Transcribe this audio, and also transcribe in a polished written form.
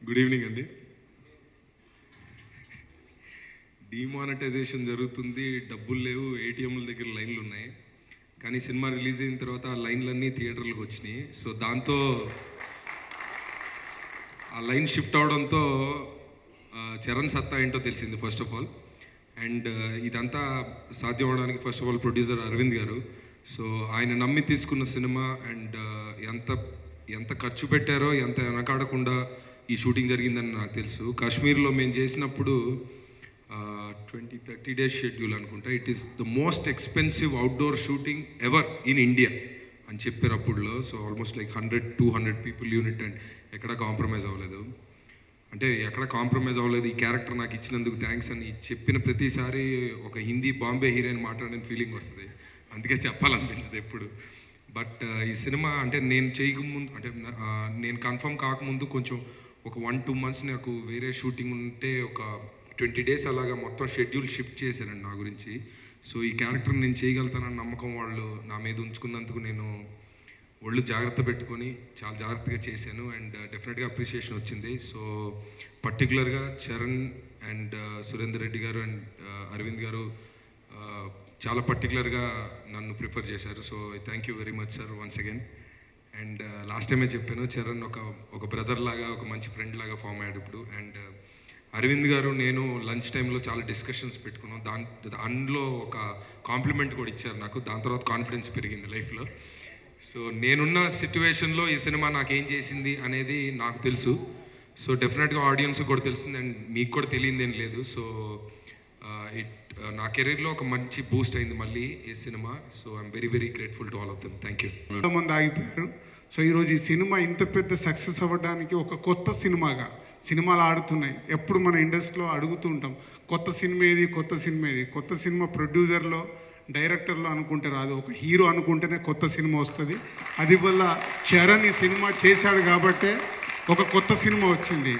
Good evening అండి. Demonetisation జరుగుతుంది, డబ్బులు లేవు, ఏటీఎంల దగ్గర లైన్లు ఉన్నాయి. కానీ సినిమా రిలీజ్ అయిన తర్వాత ఆ లైన్లన్నీ థియేటర్లకు వచ్చినాయి. సో దాంతో ఆ లైన్ షిఫ్ట్ అవడంతో చరణ్ సత్తా ఏంటో తెలిసింది ఫస్ట్ ఆఫ్ ఆల్. అండ్ ఇదంతా సాధ్యం అవడానికి first of all producer Arvind గారు. సో ఆయన నమ్మి తీసుకున్న సినిమా అండ్ ఎంత ఎంత ఖర్చు పెట్టారో, ఎంత వెనకాడకుండా ఈ షూటింగ్ జరిగిందని నాకు తెలుసు. కాశ్మీర్లో మేము చేసినప్పుడు 20-30 డేస్ షెడ్యూల్ అనుకుంటా. It is the most expensive outdoor shooting ever in India అని చెప్పారు అప్పుడులో. So almost like 100-200 people unit and ఎక్కడ కాంప్రమైజ్ అవ్వలేదు. అంటే ఎక్కడ కాంప్రమైజ్ అవ్వలేదు, ఈ క్యారెక్టర్ నాకు ఇచ్చినందుకు థ్యాంక్స్ అని చెప్పిన ప్రతిసారి ఒక హిందీ బాంబే హీరోయిన్ మాట్లాడిన ఫీలింగ్ వస్తుంది. అందుకే చెప్పాలనిపించదు ఎప్పుడు. బట్ ఈ సినిమా అంటే నేను చేయకముందు, అంటే నేను కన్ఫర్మ్ కాకముందు కొంచెం ఒక 1-2 మంత్స్ నాకు వేరే షూటింగ్ ఉంటే ఒక 20 డేస్ అలాగా మొత్తం షెడ్యూల్ షిఫ్ట్ చేశానండి నా గురించి. సో ఈ క్యారెక్టర్ నేను చేయగలుగుతానన్న నమ్మకం వాళ్ళు నా మీద ఉంచుకున్నందుకు నేను ఒళ్ళు జాగ్రత్త పెట్టుకొని చాలా జాగ్రత్తగా చేశాను. అండ్ డెఫినెట్గా అప్రిషియేషన్ వచ్చింది. సో పర్టికులర్గా చరణ్ అండ్ సురేందర్ రెడ్డి గారు అండ్ అరవింద్ గారు చాలా పర్టికులర్గా నన్ను ప్రిఫర్ చేశారు. So thank you very much sir once again. And last టైమే చెప్పాను, చరణ్ ఒక బ్రదర్ లాగా, ఒక మంచి ఫ్రెండ్ లాగా ఫామ్ అయ్యాడు ఇప్పుడు. అండ్ అరవింద్ గారు నేను లంచ్ టైంలో చాలా డిస్కషన్స్ పెట్టుకున్నాం. దానిలో ఒక కాంప్లిమెంట్ కూడా ఇచ్చారు నాకు. దాని తర్వాత కాన్ఫిడెన్స్ పెరిగింది లైఫ్లో. సో నేనున్న సిచ్యువేషన్లో ఈ సినిమా నాకేం చేసింది అనేది నాకు తెలుసు. సో డెఫినెట్గా ఆడియన్స్ కూడా తెలిసింది అండ్ మీకు కూడా తెలియదు ఏం లేదు. సో నా కెరీర్లో ఒక మంచి బూస్ట్ అయింది మళ్ళీ ఈ cinema. So I'm very very grateful to all of them. Thank you. మంది ఆగిపోయారు. సో ఈరోజు ఈ సినిమా ఇంత పెద్ద సక్సెస్ అవ్వడానికి ఒక కొత్త సినిమాగా, సినిమాలు ఆడుతున్నాయి, ఎప్పుడు మన ఇండస్ట్రీలో అడుగుతూ ఉంటాం, కొత్త సినిమా ఏది, కొత్త సినిమా ఏది. కొత్త సినిమా ప్రొడ్యూసర్లో, డైరెక్టర్లో అనుకుంటే రాదు, ఒక హీరో అనుకుంటేనే కొత్త సినిమా వస్తుంది. అది వల్ల చరణ్ ఈ సినిమా చేశాడు కాబట్టే ఒక కొత్త సినిమా వచ్చింది.